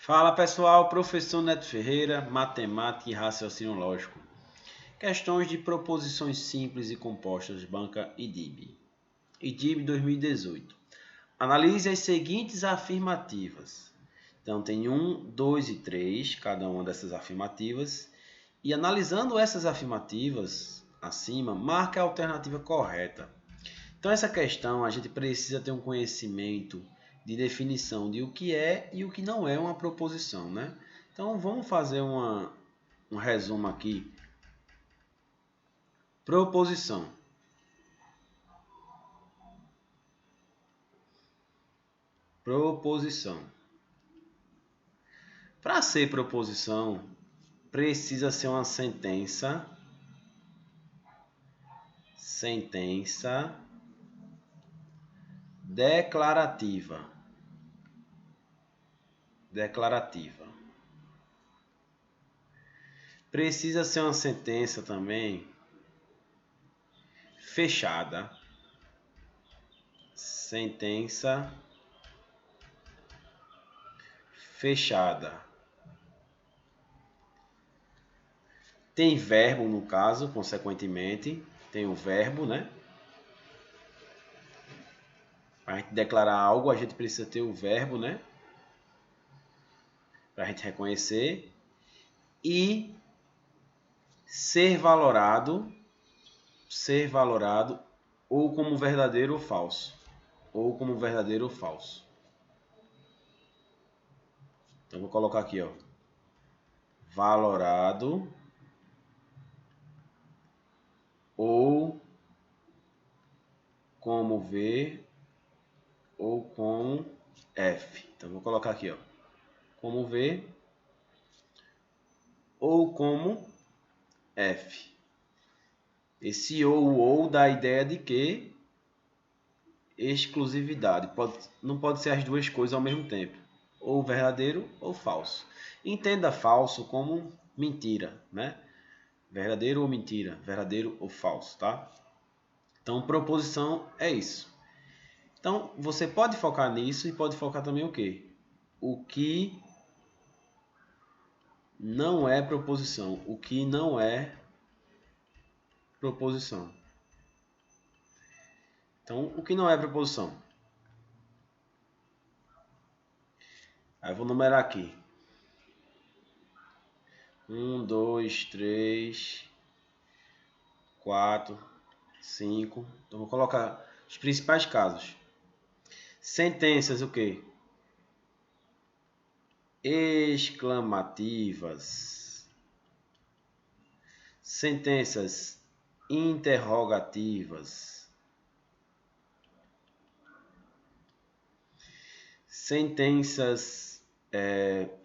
Fala pessoal, professor Neto Ferreira, matemática e raciocínio lógico. Questões de proposições simples e compostas, banca IDIB. IDIB 2018. Analise as seguintes afirmativas. Então tem 1, 2 e 3, cada uma dessas afirmativas. E analisando essas afirmativas acima, marque a alternativa correta. Então essa questão a gente precisa ter um conhecimento de definição de o que é e o que não é uma proposição, né? Então vamos fazer um resumo aqui. Proposição. Proposição. Para ser proposição, precisa ser uma sentença declarativa. Precisa ser uma sentença também fechada. Sentença fechada. Tem verbo no caso, consequentemente, tem o verbo, né? Para a gente declarar algo, a gente precisa ter o verbo, né? Para a gente reconhecer. E ser valorado ou como verdadeiro ou falso. Então vou colocar aqui, ó. Valorado ou como V ou com F. Então vou colocar aqui, ó. Como V ou como F. Esse ou dá a ideia de que exclusividade. Não pode ser as duas coisas ao mesmo tempo. Ou verdadeiro ou falso. Entenda falso como mentira, né? Verdadeiro ou mentira, verdadeiro ou falso, tá? Então, proposição é isso. Então, você pode focar nisso e pode focar também o quê? O que não é proposição. O que não é proposição. Então, o que não é proposição? Aí eu vou numerar aqui. 1, 2, 3, 4, 5. Então, vou colocar os principais casos. Sentenças, o quê? Exclamativas. Sentenças interrogativas. Sentenças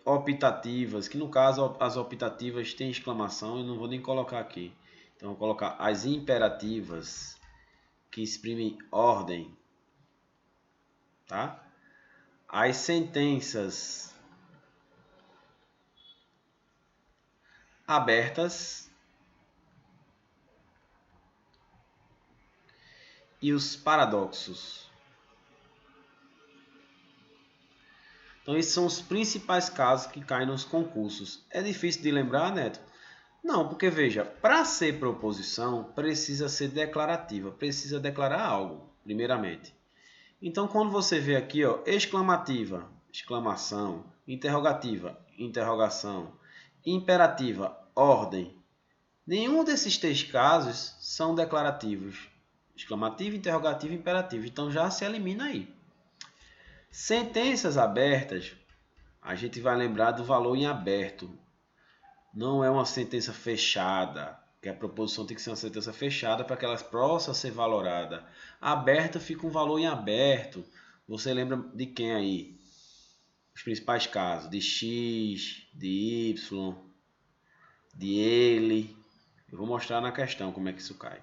optativas, que no caso as optativas têm exclamação, eu não vou nem colocar aqui. Então vou colocar as imperativas, que exprimem ordem, tá? As sentenças abertas e os paradoxos. Então esses são os principais casos que caem nos concursos. É difícil de lembrar, Neto? Não, porque veja, para ser proposição precisa ser declarativa, precisa declarar algo, primeiramente. Então, quando você vê aqui, ó, exclamativa, exclamação, interrogativa, interrogação, imperativa, ordem, nenhum desses três casos são declarativos. Exclamativa, interrogativa e imperativo. Então, já se elimina aí. Sentenças abertas, a gente vai lembrar do valor em aberto. Não é uma sentença fechada, que a proposição tem que ser uma sentença fechada para que ela possa ser valorada. Aberta fica um valor em aberto. Você lembra de quem aí? Os principais casos, de X, de Y, de ele. Eu vou mostrar na questão como é que isso cai.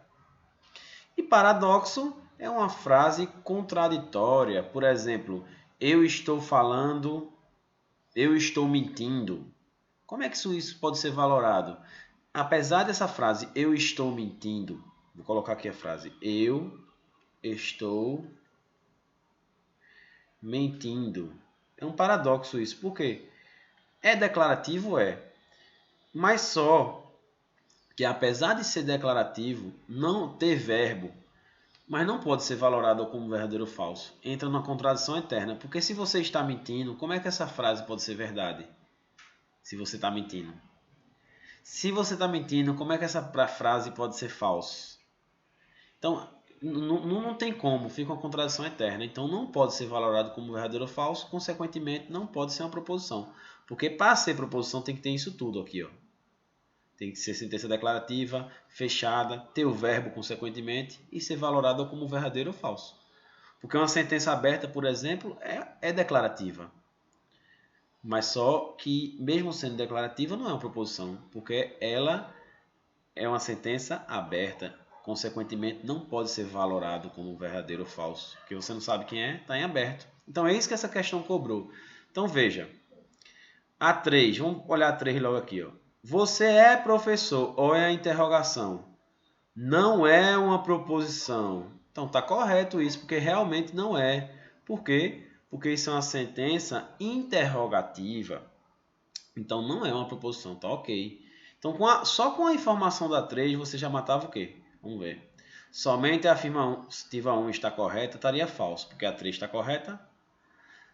E paradoxo é uma frase contraditória. Por exemplo, eu estou falando, eu estou mentindo. Como é que isso pode ser valorado? Apesar dessa frase, eu estou mentindo, vou colocar aqui a frase, eu estou mentindo. É um paradoxo isso. Por quê? É declarativo? É. Mas só que apesar de ser declarativo, não ter verbo, mas não pode ser valorado como verdadeiro ou falso. Entra numa contradição eterna. Porque se você está mentindo, como é que essa frase pode ser verdade? Se você está mentindo. Se você está mentindo, como é que essa frase pode ser falsa? Então, não tem como, fica uma contradição eterna. Então, não pode ser valorado como verdadeiro ou falso, consequentemente, não pode ser uma proposição. Porque para ser proposição tem que ter isso tudo aqui, ó. Tem que ser sentença declarativa, fechada, ter o verbo consequentemente e ser valorada como verdadeiro ou falso. Porque uma sentença aberta, por exemplo, é declarativa. Mas só que, mesmo sendo declarativa, não é uma proposição, porque ela é uma sentença aberta. Consequentemente, não pode ser valorado como verdadeiro ou falso, porque você não sabe quem é, está em aberto. Então, é isso que essa questão cobrou. Então, veja. A3, vamos olhar a 3 logo aqui. Ó. Você é professor, ou é a interrogação? Não é uma proposição. Então, está correto isso, porque realmente não é. Por quê? Porque isso é uma sentença interrogativa. Então, não é uma proposição, tá ok. Então, só com a informação da 3, você já matava o quê? Vamos ver. Somente a afirmativa 1 está correta, estaria falso, porque a 3 está correta.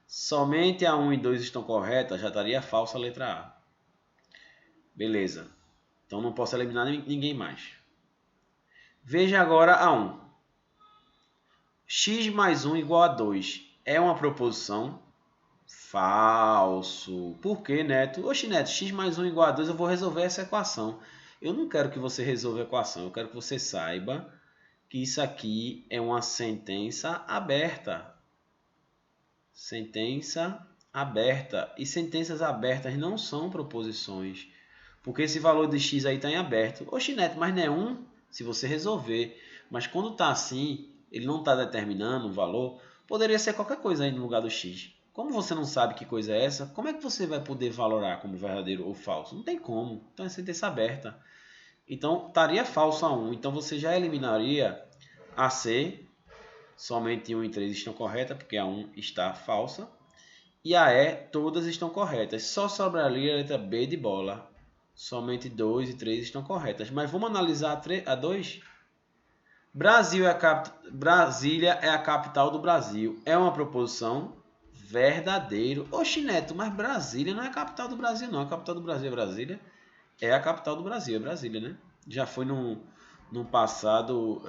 Somente a 1 e 2 estão corretas, já estaria falsa a letra A. Beleza. Então, não posso eliminar ninguém mais. Veja agora a 1. X mais 1 igual a 2. É uma proposição? Falso. Por quê, Neto? Oxe, Neto, x mais 1 igual a 2, eu vou resolver essa equação. Eu não quero que você resolva a equação, eu quero que você saiba que isso aqui é uma sentença aberta. Sentença aberta. E sentenças abertas não são proposições. Porque esse valor de x aí está em aberto. Oxe, Neto, mas não é 1 se você resolver. Mas quando está assim, ele não está determinando o valor, poderia ser qualquer coisa aí no lugar do x. Como você não sabe que coisa é essa, como é que você vai poder valorar como verdadeiro ou falso? Não tem como. Então é sentença aberta. Então estaria falso a 1. Então você já eliminaria a C. Somente 1 e 3 estão corretas, porque a 1 está falsa. E a E, todas estão corretas. Só sobraria a letra B de bola. Somente 2 e 3 estão corretas. Mas vamos analisar a 2? Brasília é a capital do Brasil. É uma proposição? Verdadeiro. Oxe, Neto, mas Brasília não é a capital do Brasil, não. A capital do Brasil é Brasília. É a capital do Brasil, é Brasília, né? Já foi num passado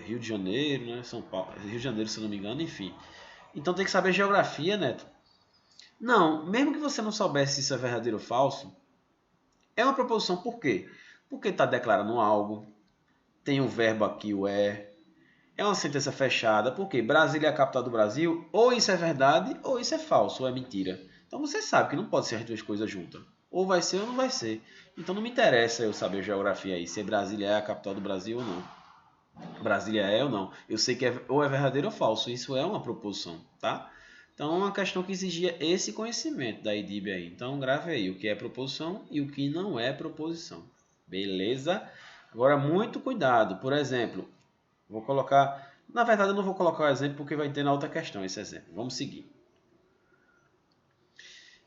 Rio de Janeiro, né? São Paulo, Rio de Janeiro, se não me engano, enfim. Então tem que saber geografia, Neto. Não, mesmo que você não soubesse se isso é verdadeiro ou falso, é uma proposição. Por quê? Porque está declarando algo, tem o verbo aqui, o é. É uma sentença fechada, porque Brasília é a capital do Brasil, ou isso é verdade, ou isso é falso, ou é mentira. Então você sabe que não pode ser as duas coisas juntas. Ou vai ser ou não vai ser. Então não me interessa eu saber geografia aí, se Brasília é a capital do Brasil ou não. Brasília é ou não. Eu sei que ou é verdadeiro ou falso. Isso é uma proposição, tá? Então é uma questão que exigia esse conhecimento da IDIB aí. Então grave aí o que é proposição e o que não é proposição. Beleza? Agora muito cuidado. Por exemplo, vou colocar... Na verdade eu não vou colocar o exemplo porque vai ter na outra questão esse exemplo. Vamos seguir.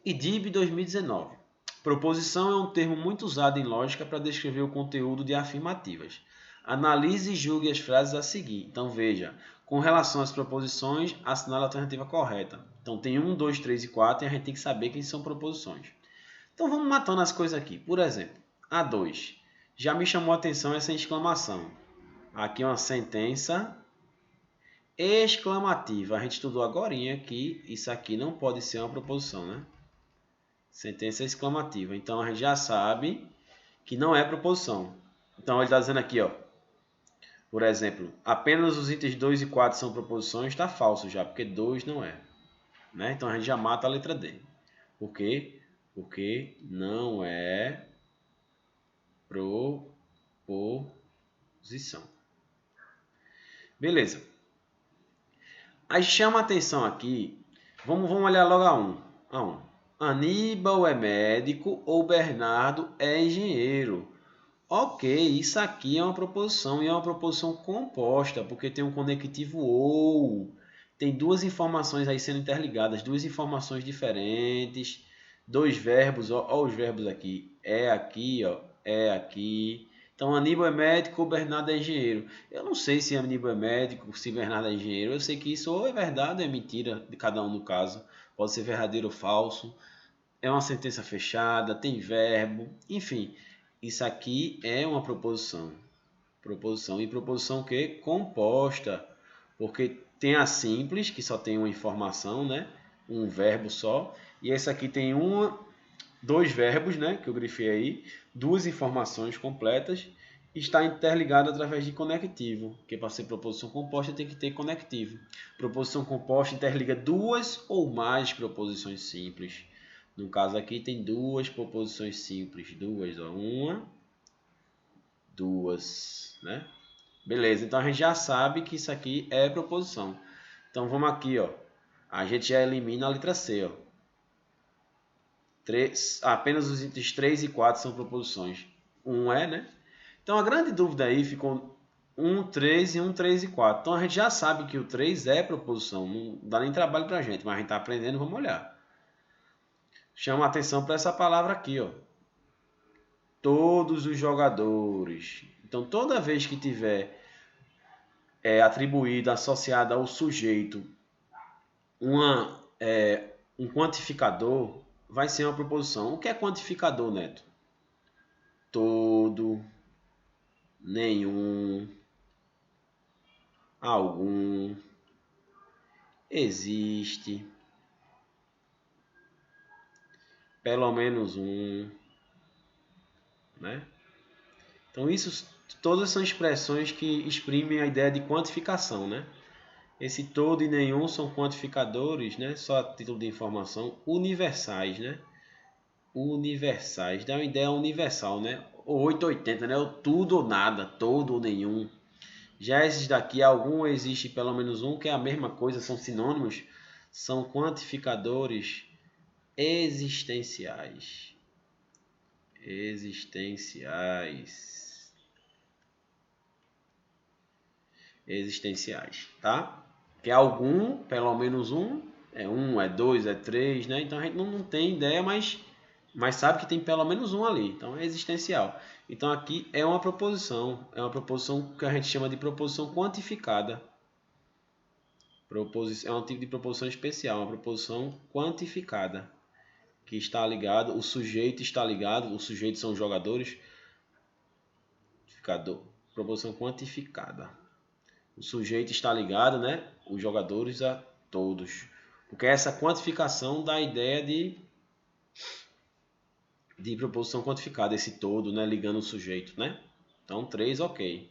IDIB 2019. Proposição é um termo muito usado em lógica para descrever o conteúdo de afirmativas. Analise e julgue as frases a seguir. Então veja, com relação às proposições, assinale a alternativa correta. Então tem 1, 2, 3 e 4 e a gente tem que saber quem são proposições. Então vamos matando as coisas aqui. Por exemplo, A2. Já me chamou a atenção essa exclamação. Aqui é uma sentença exclamativa. A gente estudou agora que isso aqui não pode ser uma proposição, né? Sentença exclamativa. Então a gente já sabe que não é proposição. Então ele está dizendo aqui, ó. Por exemplo, apenas os itens 2 e 4 são proposições, está falso já, porque 2 não é. Né? Então a gente já mata a letra D. Por quê? Porque não é proposição. Beleza. Aí chama a atenção aqui. Vamos olhar logo a 1. Aníbal é médico ou Bernardo é engenheiro. Ok, isso aqui é uma proposição e é uma proposição composta, porque tem um conectivo ou. Tem duas informações aí sendo interligadas, duas informações diferentes. Dois verbos, ó os verbos aqui. É aqui, ó. É aqui. Então, Aníbal é médico, Bernardo é engenheiro. Eu não sei se Aníbal é médico, se Bernardo é engenheiro. Eu sei que isso ou é verdade ou é mentira, de cada um no caso. Pode ser verdadeiro ou falso. É uma sentença fechada, tem verbo. Enfim, isso aqui é uma proposição. Proposição. E proposição que? Composta. Porque tem a simples, que só tem uma informação, né? Um verbo só. E essa aqui tem dois verbos, né? Que eu grifei aí. Duas informações completas. Está interligado através de conectivo. Porque para ser proposição composta tem que ter conectivo. Proposição composta interliga duas ou mais proposições simples. No caso aqui tem duas proposições simples. Duas, ó. Uma, duas, né? Beleza, então a gente já sabe que isso aqui é proposição. Então vamos aqui, ó. A gente já elimina a letra C, ó. Apenas os itens 3 e 4 são proposições. 1 é, né? Então a grande dúvida aí ficou 1, 3 e 1, 3 e 4. Então a gente já sabe que o 3 é proposição. Não dá nem trabalho pra gente, mas a gente tá aprendendo, vamos olhar. Chama a atenção para essa palavra aqui, ó. Todos os jogadores. Então toda vez que tiver atribuída, associada ao sujeito, um quantificador, vai ser uma proposição. O que é quantificador, Neto? Todo, nenhum, algum, existe, pelo menos um, né? Então todas são expressões que exprimem a ideia de quantificação, né? Esse todo e nenhum são quantificadores, né? Só a título de informação, universais, né? Universais, dá uma ideia universal, né? O 880, né? O tudo ou nada, todo ou nenhum. Já esses daqui, algum existe pelo menos um, que é a mesma coisa, são sinônimos, são quantificadores existenciais. Existenciais. Existenciais, tá? Que é algum, pelo menos um, é dois, é três, né? Então a gente não tem ideia, mas sabe que tem pelo menos um ali. Então é existencial. Então aqui é uma proposição que a gente chama de proposição quantificada. É um tipo de proposição especial, uma proposição quantificada, que está ligado, o sujeito está ligado, os sujeitos são os jogadores, proposição quantificada. O sujeito está ligado, né? Os jogadores a todos. Porque essa quantificação dá a ideia de proposição quantificada, esse todo, né? Ligando o sujeito, né? Então, 3, ok.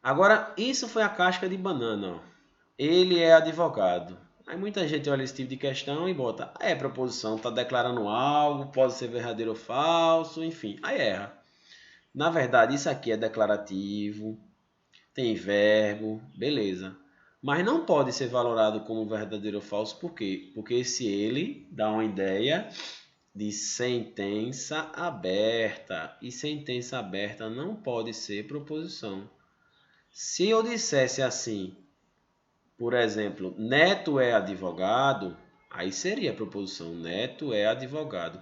Agora, isso foi a casca de banana, ó. Ele é advogado. Aí muita gente olha esse tipo de questão e bota, é proposição, está declarando algo, pode ser verdadeiro ou falso, enfim, aí erra. Na verdade, isso aqui é declarativo, tem verbo, beleza. Mas não pode ser valorado como verdadeiro ou falso, por quê? Porque esse ele dá uma ideia de sentença aberta. E sentença aberta não pode ser proposição. Se eu dissesse assim, por exemplo, Neto é advogado, aí seria a proposição. Neto é advogado.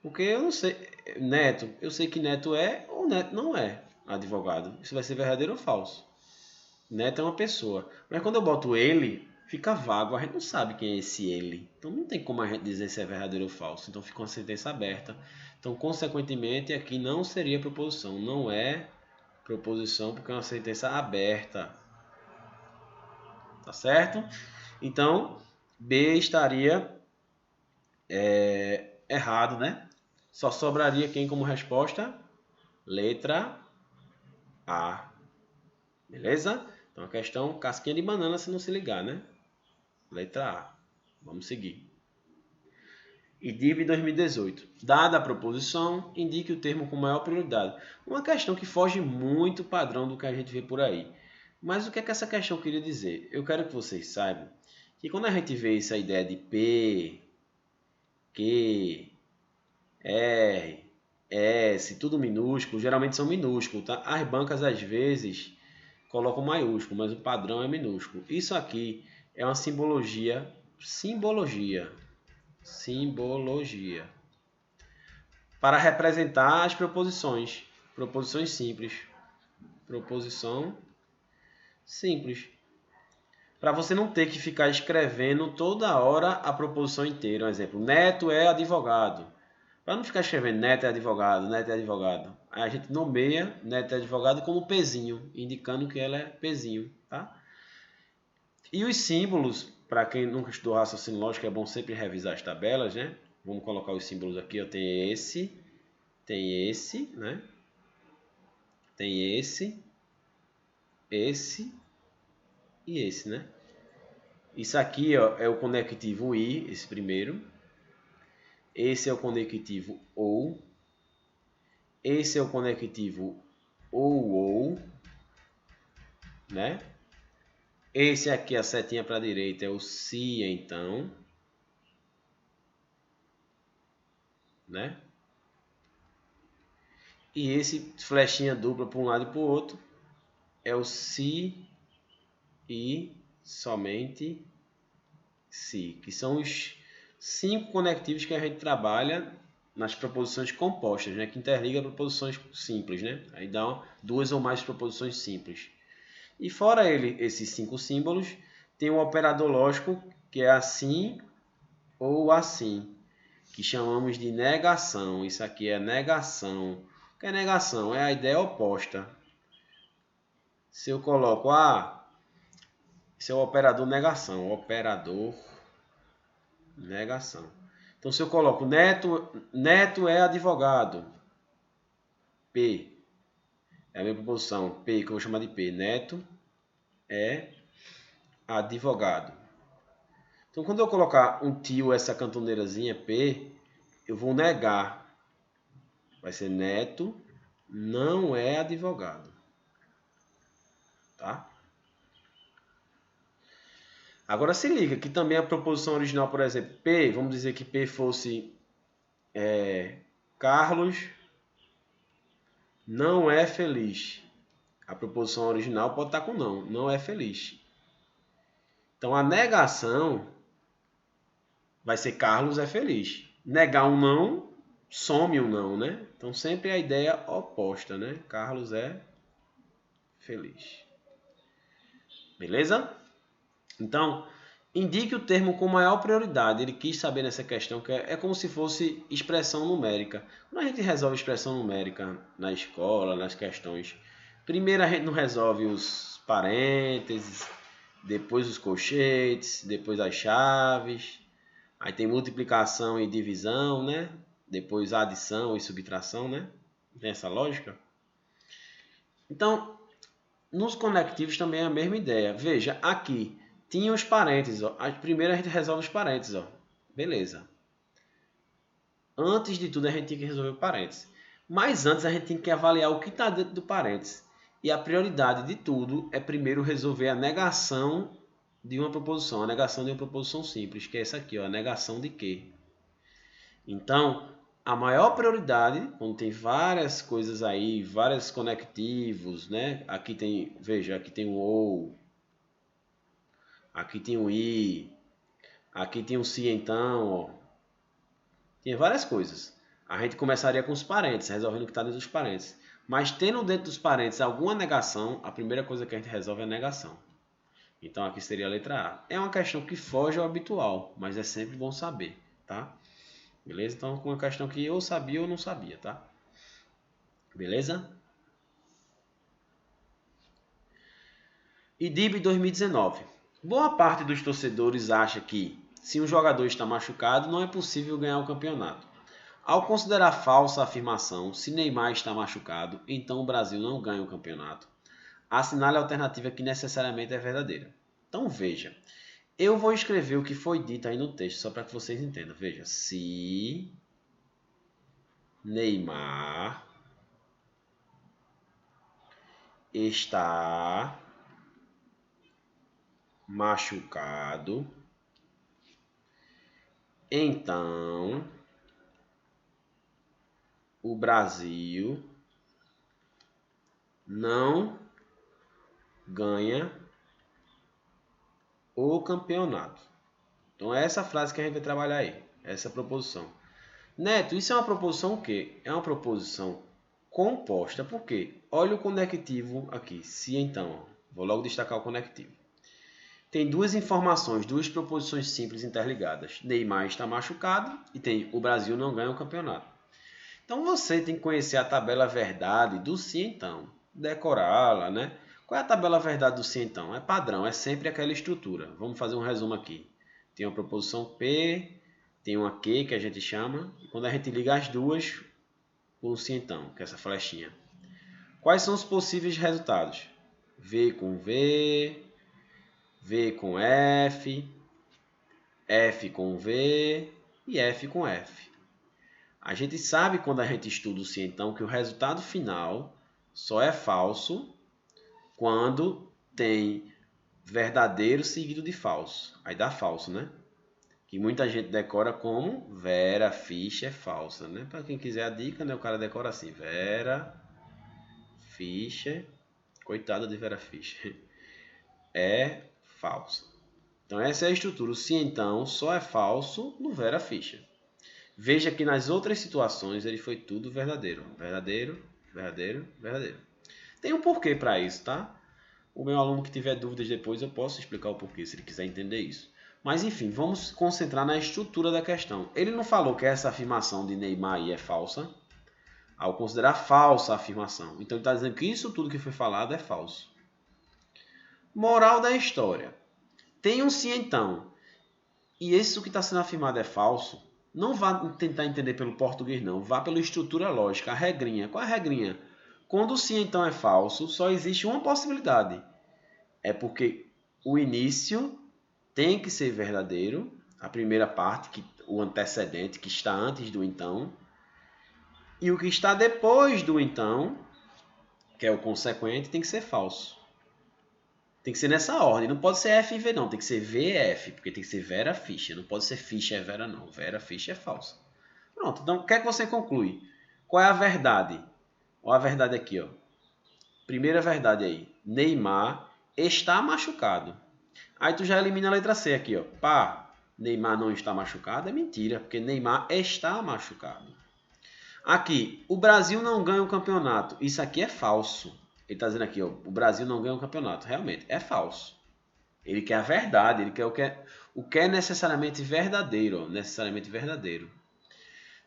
Porque eu não sei, Neto, eu sei que Neto é ou Neto não é advogado. Isso vai ser verdadeiro ou falso. Neto é uma pessoa. Mas quando eu boto ele, fica vago. A gente não sabe quem é esse ele. Então não tem como a gente dizer se é verdadeiro ou falso. Então fica uma sentença aberta. Então, consequentemente, aqui não seria proposição. Não é proposição porque é uma sentença aberta. Tá certo? Então, B estaria errado, né? Só sobraria quem como resposta? Letra A. Beleza? Então a questão casquinha de banana se não se ligar, né? Letra A. Vamos seguir. IDIB 2018. Dada a proposição, indique o termo com maior prioridade. Uma questão que foge muito padrão do que a gente vê por aí. Mas o que é que essa questão queria dizer? Eu quero que vocês saibam que quando a gente vê essa ideia de P, Q, R, S, tudo minúsculo, geralmente são minúsculos, tá? As bancas às vezes colocam maiúsculo, mas o padrão é minúsculo. Isso aqui é uma simbologia, Simbologia. Para representar as proposições. Proposições simples. Proposição simples. Para você não ter que ficar escrevendo toda hora a proposição inteira. Um exemplo, Neto é advogado. Para não ficar escrevendo Neto é advogado, Neto é advogado. Aí a gente nomeia Neto é advogado como pezinho, indicando que ela é pezinho, tá? E os símbolos, para quem nunca estudou raciocínio lógico, é bom sempre revisar as tabelas, né? Vamos colocar os símbolos aqui, ó. Tem esse, né? Tem esse e esse, né? Isso aqui, ó, é o conectivo I, esse primeiro. Esse é o conectivo OU. Esse é o conectivo OU, né? Esse aqui, a setinha para a direita, é o se, então, né? E esse flechinha dupla para um lado e para o outro é o se e somente se, que são os 5 conectivos que a gente trabalha nas proposições compostas, né? Que interliga proposições simples, né? Aí dá duas ou mais proposições simples. E fora esses 5 símbolos, tem um operador lógico que é assim ou assim, que chamamos de negação. Isso aqui é negação. O que é negação? É a ideia oposta. Se eu coloco esse é o operador negação. Operador negação. Então, se eu coloco Neto é advogado. P é a minha proposição. P, que eu vou chamar de P. Neto é advogado. Então, quando eu colocar um tio, essa cantoneirazinha P, eu vou negar. Vai ser Neto não é advogado. Tá? Agora se liga que também a proposição original, por exemplo, P, vamos dizer que P fosse Carlos não é feliz. A proposição original pode estar com não é feliz. Então a negação vai ser Carlos é feliz. Negar um não, some um não, né? Então sempre a ideia oposta, né? Carlos é feliz. Beleza? Então, indique o termo com maior prioridade. Ele quis saber nessa questão que é como se fosse expressão numérica. Quando a gente resolve expressão numérica na escola, nas questões, primeiro a gente não resolve os parênteses, depois os colchetes, depois as chaves, aí tem multiplicação e divisão, né? Depois adição e subtração, né? Tem essa lógica? Então, nos conectivos também é a mesma ideia. Veja, aqui tinha os parênteses. Ó. Primeiro a gente resolve os parênteses. Ó. Beleza. Antes de tudo a gente tem que resolver o parênteses. Mas antes a gente tem que avaliar o que está dentro do parênteses. E a prioridade de tudo é primeiro resolver a negação de uma proposição. A negação de uma proposição simples, que é essa aqui, ó, a negação de quê? Então, a maior prioridade, quando tem várias coisas aí, vários conectivos, né? Aqui tem, veja, aqui tem o ou, aqui tem o i, aqui tem o se então, ó. Tem várias coisas. A gente começaria com os parênteses, resolvendo o que está dentro dos parênteses. Mas tendo dentro dos parênteses alguma negação, a primeira coisa que a gente resolve é a negação. Então aqui seria a letra A. É uma questão que foge ao habitual, mas é sempre bom saber, tá? Beleza? Então, com uma questão que eu sabia ou não sabia, tá? Beleza? IDIB 2019. Boa parte dos torcedores acha que, se um jogador está machucado, não é possível ganhar o campeonato. Ao considerar falsa a afirmação, se Neymar está machucado, então o Brasil não ganha o campeonato, assinale a alternativa que necessariamente é verdadeira. Então veja, eu vou escrever o que foi dito aí no texto, só para que vocês entendam. Veja, se Neymar está machucado, então o Brasil não ganha o campeonato. Então é essa frase que a gente vai trabalhar aí. Essa é a proposição. Neto, isso é uma proposição o quê? É uma proposição composta. Por quê? Olha o conectivo aqui. Se então, vou logo destacar o conectivo. Tem duas informações, duas proposições simples interligadas. Neymar está machucado e tem o Brasil não ganha o campeonato. Então você tem que conhecer a tabela verdade do se então. Decorá-la, né? Qual é a tabela verdade do se então? É padrão, é sempre aquela estrutura. Vamos fazer um resumo aqui. Tem uma proposição P, tem uma Q que a gente chama, e quando a gente liga as duas, o se então, que é essa flechinha. Quais são os possíveis resultados? V com V, V com F, F com V e F com F. A gente sabe quando a gente estuda o se então que o resultado final só é falso quando tem verdadeiro seguido de falso. Aí dá falso, né? Que muita gente decora como Vera Fischer é falsa, né? Para quem quiser a dica, né? O cara decora assim, Vera Fischer, coitada de Vera Fischer, é falsa. Então essa é a estrutura. O se então só é falso no Vera Fischer. Veja que nas outras situações ele foi tudo verdadeiro. Verdadeiro, verdadeiro, verdadeiro. Tem um porquê para isso, tá? O meu aluno que tiver dúvidas depois eu posso explicar o porquê, se ele quiser entender isso. Mas enfim, vamos concentrar na estrutura da questão. Ele não falou que essa afirmação de Neymar aí é falsa, ao considerar falsa a afirmação. Então ele está dizendo que isso tudo que foi falado é falso. Moral da história. Tem um se então, e isso que está sendo afirmado é falso, não vá tentar entender pelo português não, vá pela estrutura lógica, a regrinha. Qual é a regrinha? Quando o se então é falso, só existe uma possibilidade. É porque o início tem que ser verdadeiro, a primeira parte, o antecedente, que está antes do então, e o que está depois do então, que é o consequente, tem que ser falso. Tem que ser nessa ordem, não pode ser F e V não, tem que ser V e F, porque tem que ser Vera Fischer, não pode ser Fischer e Vera não, Vera Fischer é falsa. Pronto, então o que é que você conclui? Qual é a verdade? Olha a verdade aqui, ó. Primeira verdade aí, Neymar está machucado. Aí tu já elimina a letra C aqui, ó. Pá, Neymar não está machucado é mentira, porque Neymar está machucado. Aqui, o Brasil não ganha o campeonato. Isso aqui é falso. Ele está dizendo aqui, ó, o Brasil não ganha o campeonato. Realmente, é falso. Ele quer a verdade, ele quer o que é necessariamente verdadeiro, ó, necessariamente verdadeiro.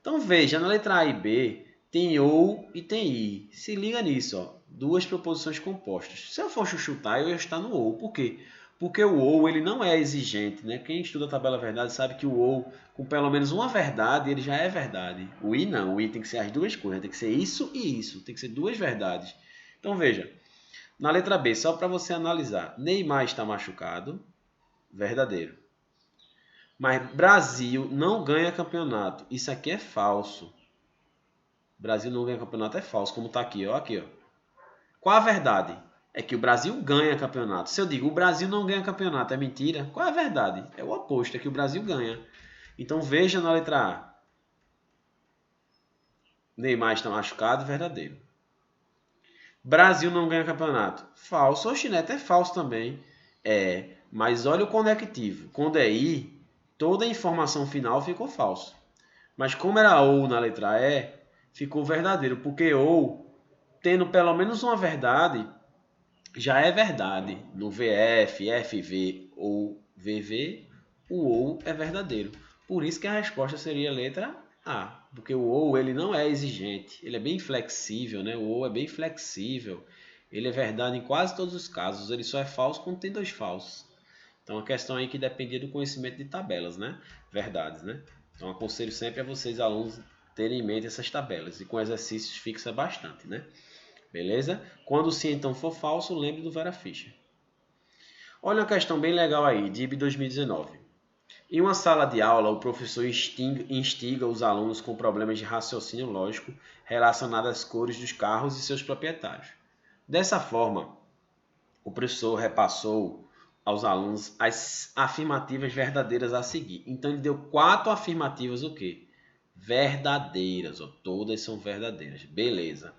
Então veja, na letra A e B tem ou e tem i. Se liga nisso, ó, duas proposições compostas. Se eu for chutar, eu ia estar no ou. Por quê? Porque o ou ele não é exigente, né? Quem estuda a tabela verdade sabe que o ou, com pelo menos uma verdade, ele já é verdade. O i não, o i tem que ser as duas coisas, tem que ser isso e isso, tem que ser duas verdades. Então veja, na letra B, só para você analisar, Neymar está machucado, verdadeiro. Mas Brasil não ganha campeonato, isso aqui é falso. Brasil não ganha campeonato é falso, como está aqui, ó, aqui, ó. Qual a verdade? É que o Brasil ganha campeonato. Se eu digo o Brasil não ganha campeonato, é mentira? Qual é a verdade? É o oposto, é que o Brasil ganha. Então veja na letra A. Neymar está machucado, verdadeiro. Brasil não ganha campeonato. Falso. Oxe, Neto, é falso também. É, mas olha o conectivo. Quando é I, toda a informação final ficou falso. Mas como era ou na letra E, ficou verdadeiro. Porque ou, tendo pelo menos uma verdade, já é verdade. No VF, FV ou VV, o ou é verdadeiro. Por isso que a resposta seria a letra A. Porque o ou ele não é exigente. Ele é bem flexível, né? O ou é bem flexível. Ele é verdade em quase todos os casos. Ele só é falso quando tem dois falsos. Então a questão aí que dependia do conhecimento de tabelas, né? Verdades, né? Então aconselho sempre a vocês, alunos, terem em mente essas tabelas. E com exercícios fixa bastante, né? Beleza? Quando o se então for falso, lembre do Vera Fischer. Olha uma questão bem legal aí, DIB 2019. Em uma sala de aula, o professor instiga os alunos com problemas de raciocínio lógico relacionados às cores dos carros e seus proprietários. Dessa forma, o professor repassou aos alunos as afirmativas verdadeiras a seguir. Então ele deu 4 afirmativas o quê? Verdadeiras, ó, todas são verdadeiras. Beleza.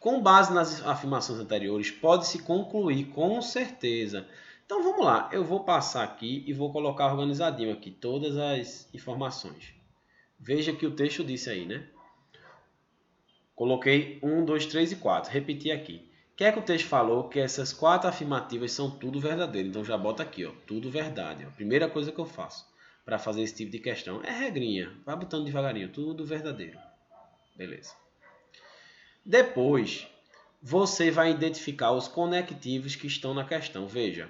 Com base nas afirmações anteriores, pode-se concluir com certeza. Então vamos lá, eu vou passar aqui e vou colocar organizadinho aqui todas as informações. Veja que o texto disse aí, né? Coloquei 1, 2, 3 e 4. Repeti aqui. O que é que o texto falou? Que essas 4 afirmativas são tudo verdadeiro. Então já bota aqui, ó, tudo verdade. Ó. Primeira coisa que eu faço para fazer esse tipo de questão é regrinha. Vai botando devagarinho, tudo verdadeiro. Beleza. Depois, você vai identificar os conectivos que estão na questão. Veja,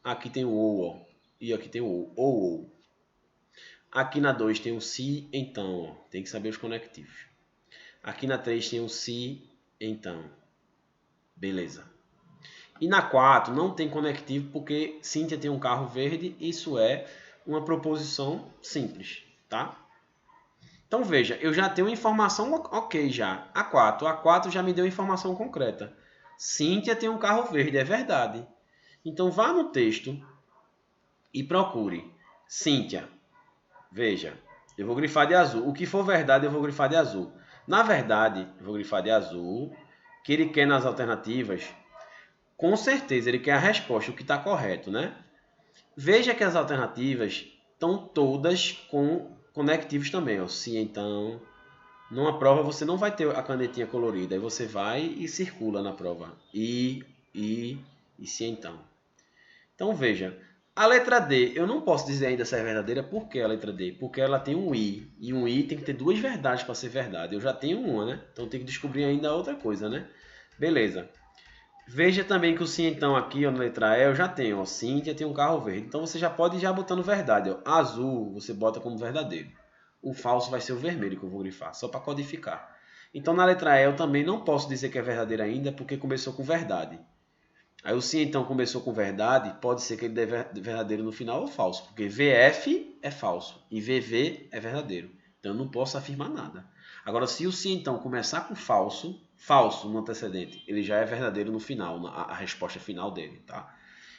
aqui tem o ou, ó, e aqui tem o ou. Aqui na 2 tem o se, então, ó, tem que saber os conectivos. Aqui na 3 tem o se, então. Beleza. E na 4 não tem conectivo porque Cíntia tem um carro verde. Isso é uma proposição simples, tá? Então veja, eu já tenho informação ok já. A 4 já me deu informação concreta. Cíntia tem um carro verde, é verdade. Então vá no texto e procure. Cíntia, veja, eu vou grifar de azul. O que for verdade eu vou grifar de azul. Na verdade, eu vou grifar de azul. Que ele quer nas alternativas, com certeza ele quer a resposta, o que está correto, né? Veja que as alternativas estão todas com conectivos também. Ó. Se então, numa prova você não vai ter a canetinha colorida, aí você vai e circula na prova. E se então. Então veja, a letra D, eu não posso dizer ainda se é verdadeira. Por que a letra D? Porque ela tem um I. E um I tem que ter duas verdades para ser verdade. Eu já tenho uma, né? Então tem que descobrir ainda outra coisa, né? Beleza. Veja também que o sim então aqui, ó, na letra E, eu já tenho. Ó, Cíntia tem um carro verde. Então você já pode ir já botando verdade. Ó. Azul você bota como verdadeiro. O falso vai ser o vermelho que eu vou grifar, só para codificar. Então na letra E eu também não posso dizer que é verdadeira ainda, porque começou com verdade. Aí o sim então começou com verdade, pode ser que ele dê verdadeiro no final ou falso, porque VF é falso e VV é verdadeiro. Então eu não posso afirmar nada. Agora se o sim então começar com falso no antecedente, ele já é verdadeiro no final, a resposta final dele, tá?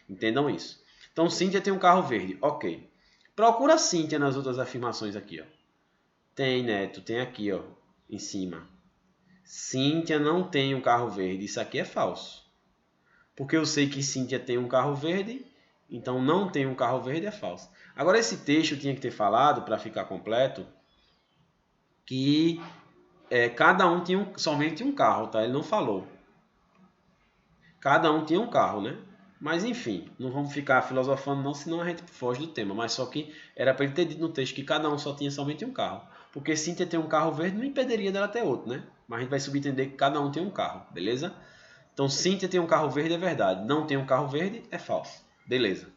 Entendam isso. Então Cíntia tem um carro verde, ok. Procura Cíntia nas outras afirmações aqui, ó. Tem, Neto, tem aqui, ó, em cima. Cíntia não tem um carro verde, isso aqui é falso. Porque eu sei que Cíntia tem um carro verde, então não tem um carro verde é falso. Agora esse texto tinha que ter falado, para ficar completo, que cada um tinha somente um carro, tá? Ele não falou. Cada um tinha um carro, né? Mas enfim, não vamos ficar filosofando não, senão a gente foge do tema. Mas só que era para ele ter dito no texto que cada um só tinha somente um carro. Porque Cíntia ter um carro verde não impediria dela ter outro, né? Mas a gente vai subentender que cada um tem um carro, beleza? Então, Cíntia tem um carro verde é verdade. Não tem um carro verde é falso. Beleza.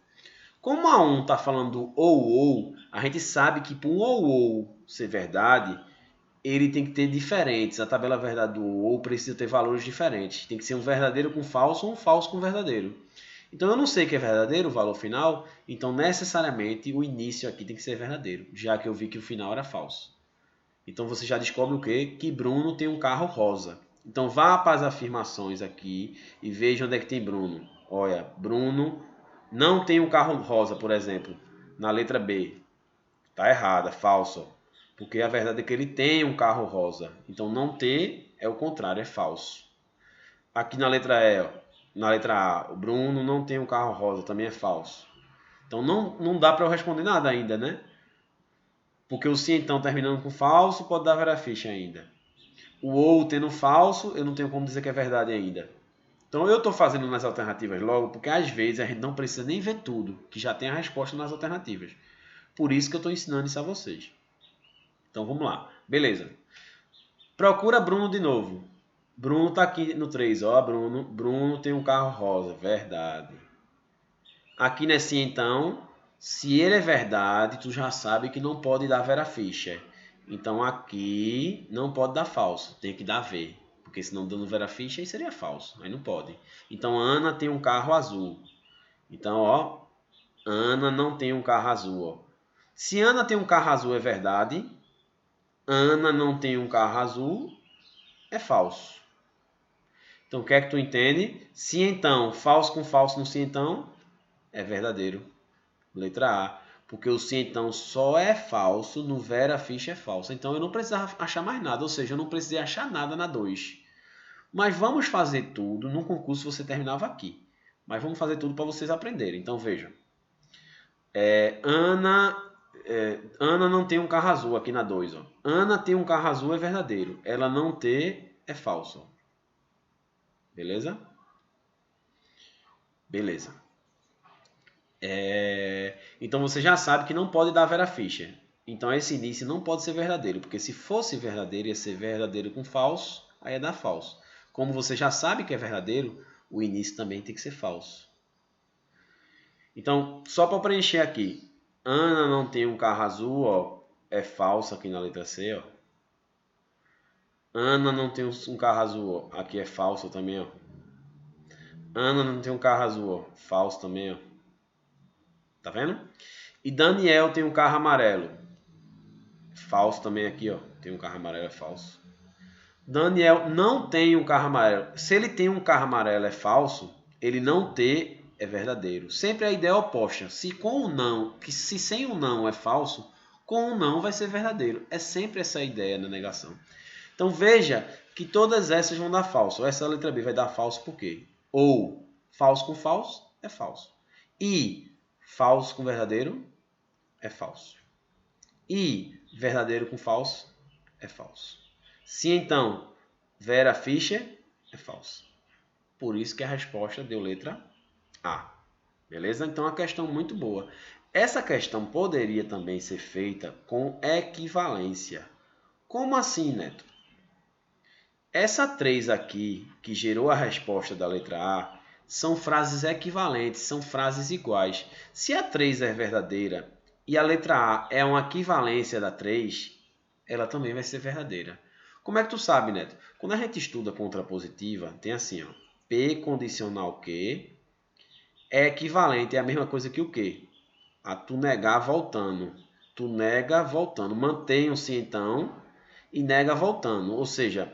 Como a 1 está falando do ou, a gente sabe que para um ou ser verdade, ele tem que ter diferentes. A tabela verdade do ou precisa ter valores diferentes. Tem que ser um verdadeiro com falso ou um falso com verdadeiro. Então eu não sei que é verdadeiro o valor final, então necessariamente o início aqui tem que ser verdadeiro, já que eu vi que o final era falso. Então você já descobre o quê? Que Bruno tem um carro rosa. Então vá para as afirmações aqui e veja onde é que tem Bruno. Olha, Bruno não tem um carro rosa, por exemplo, na letra B. Está errada, falso. Porque a verdade é que ele tem um carro rosa. Então não ter é o contrário, é falso. Aqui na letra E, ó, na letra A, o Bruno não tem um carro rosa, também é falso. Então não dá para eu responder nada ainda, né? Porque o sim então terminando com falso pode dar veraficha ainda. O ou tendo falso, eu não tenho como dizer que é verdade ainda. Então eu estou fazendo nas alternativas logo, porque às vezes a gente não precisa nem ver tudo, que já tem a resposta nas alternativas. Por isso que eu estou ensinando isso a vocês. Então vamos lá. Beleza. Procura Bruno de novo. Bruno está aqui no 3. Ó, Bruno tem um carro rosa. Verdade. Aqui nesse então, se ele é verdade, tu já sabe que não pode dar Vera Fischer. Então aqui não pode dar falso, tem que dar V. Porque senão dando Vera Fischer aí seria falso, aí não pode. Então Ana tem um carro azul. Então, ó, Ana não tem um carro azul, ó. Se Ana tem um carro azul é verdade, Ana não tem um carro azul é falso. Então o que é que tu entende? Se então, falso com falso no se então, é verdadeiro. Letra A. Porque o sim então só é falso no Vera Fischer é falso. Então eu não precisava achar mais nada, ou seja, eu não precisei achar nada na 2. Mas vamos fazer tudo. No concurso você terminava aqui. Mas vamos fazer tudo para vocês aprenderem. Então vejam. Ana, Ana não tem um carro azul aqui na 2. Ó. Ana tem um carro azul é verdadeiro. Ela não ter é falso. Beleza? Beleza. Então você já sabe que não pode dar Vera Fischer. Então esse início não pode ser verdadeiro, porque se fosse verdadeiro, ia ser verdadeiro com falso, aí ia dar falso. Como você já sabe que é verdadeiro, o início também tem que ser falso. Então, só para preencher aqui, Ana não tem um carro azul, ó, é falso aqui na letra C, ó. Ana não tem um carro azul, ó, aqui é falso também, ó. Ana não tem um carro azul, ó, falso também, ó. Tá vendo? E Daniel tem um carro amarelo. Falso também aqui, ó. Tem um carro amarelo, é falso. Daniel não tem um carro amarelo. Se ele tem um carro amarelo é falso, ele não ter é verdadeiro. Sempre a ideia é oposta. Se com o não, que se sem o não é falso, com o não vai ser verdadeiro. É sempre essa ideia na negação. Então veja que todas essas vão dar falso. Essa letra B vai dar falso por quê? Ou falso com falso é falso. E falso com verdadeiro é falso. E verdadeiro com falso é falso. Se então Vera Fischer é falso. Por isso que a resposta deu letra A. Beleza? Então, uma questão muito boa. Essa questão poderia também ser feita com equivalência. Como assim, Neto? Essa 3 aqui, que gerou a resposta da letra A, são frases equivalentes, são frases iguais. Se a 3 é verdadeira e a letra A é uma equivalência da 3, ela também vai ser verdadeira. Como é que tu sabe, Neto? Quando a gente estuda contrapositiva, tem assim, ó, P condicional que é equivalente, é a mesma coisa que o que? A tu negar voltando. Tu nega voltando. Mantenham-se então e nega voltando. Ou seja,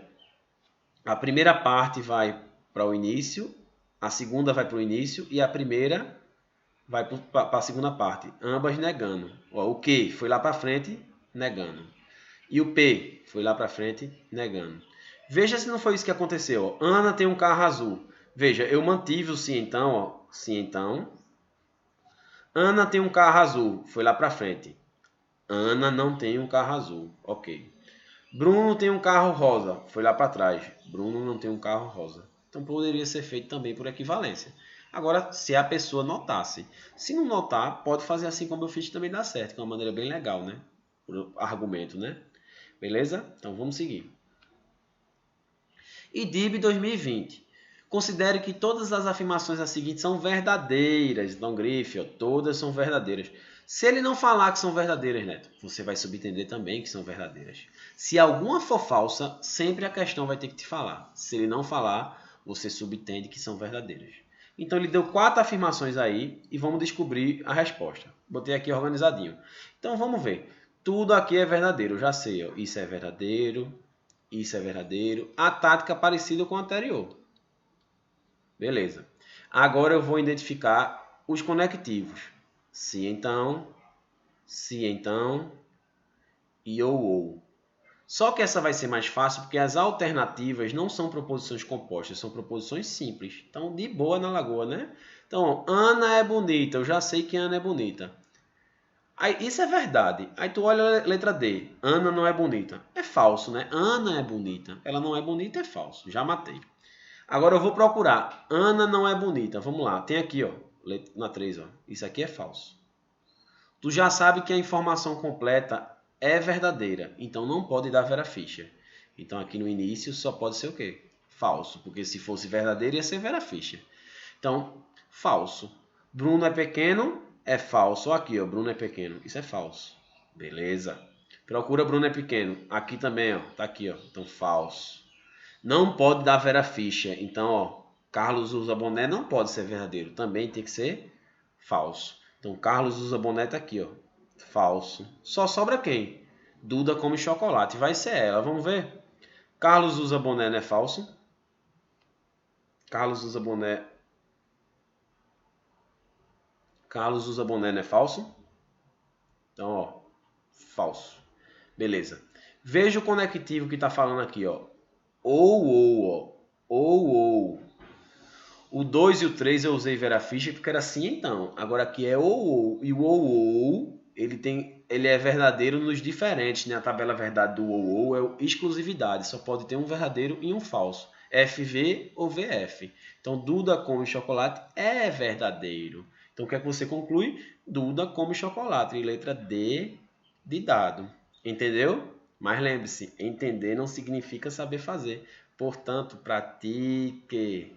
a primeira parte vai para o início, a segunda vai para o início e a primeira vai para a segunda parte. Ambas negando. Ó, o que foi lá para frente, negando. E o P foi lá para frente, negando. Veja se não foi isso que aconteceu. Ó. Ana tem um carro azul. Veja, eu mantive o sim então. Ó. Sim então. Ana tem um carro azul. Foi lá para frente. Ana não tem um carro azul. Ok. Bruno tem um carro rosa. Foi lá para trás. Bruno não tem um carro rosa. Então poderia ser feito também por equivalência. Agora, se a pessoa notasse. Se não notar, pode fazer assim como eu fiz também dá certo. Que é uma maneira bem legal, né? Por argumento, né? Beleza? Então vamos seguir. IDIB 2020. Considere que todas as afirmações a seguir são verdadeiras. Então, grife, ó, todas são verdadeiras. Se ele não falar que são verdadeiras, Neto, você vai subentender também que são verdadeiras. Se alguma for falsa, sempre a questão vai ter que te falar. Se ele não falar, você subentende que são verdadeiras. Então, ele deu 4 afirmações aí e vamos descobrir a resposta. Botei aqui organizadinho. Então, vamos ver. Tudo aqui é verdadeiro, eu já sei. Ó. Isso é verdadeiro, isso é verdadeiro. A tática é parecida com a anterior. Beleza. Agora eu vou identificar os conectivos. Se então e ou. Só que essa vai ser mais fácil porque as alternativas não são proposições compostas, são proposições simples. Então, de boa na lagoa, né? Então, Ana é bonita. Eu já sei que Ana é bonita. Aí, isso é verdade. Aí tu olha a letra D. Ana não é bonita. É falso, né? Ana é bonita. Ela não é bonita, é falso. Já matei. Agora eu vou procurar. Ana não é bonita. Vamos lá. Tem aqui, ó. Na 3, ó. Isso aqui é falso. Tu já sabe que a informação completa é verdadeira. Então não pode dar Vera Fischer. Então aqui no início só pode ser o quê? Falso. Porque se fosse verdadeiro ia ser Vera Fischer. Então, falso. Bruno é pequeno, é falso. Aqui, ó. Bruno é pequeno. Isso é falso. Beleza. Procura Bruno é pequeno. Aqui também, ó. Tá aqui, ó. Então, falso. Não pode dar Vera Fischer. Então, ó, Carlos usa boné não pode ser verdadeiro. Também tem que ser falso. Então, Carlos usa boné tá aqui, ó. Falso. Só sobra quem? Duda come chocolate. Vai ser ela. Vamos ver? Carlos usa boné, não é falso? Carlos usa boné. Carlos usa boné, não é falso? Então, ó, falso. Beleza. Veja o conectivo que está falando aqui, ó. Ó. Ou. O 2 e o 3 eu usei Vera Fischer porque era assim então. Agora aqui é ou. E o ou ele é verdadeiro nos diferentes, né? A tabela verdade do ou é exclusividade, só pode ter um verdadeiro e um falso. FV ou VF. Então, Duda come chocolate é verdadeiro. Então, o que é que você conclui? Duda come chocolate. E letra D de dado. Entendeu? Mas lembre-se, entender não significa saber fazer. Portanto, pratique.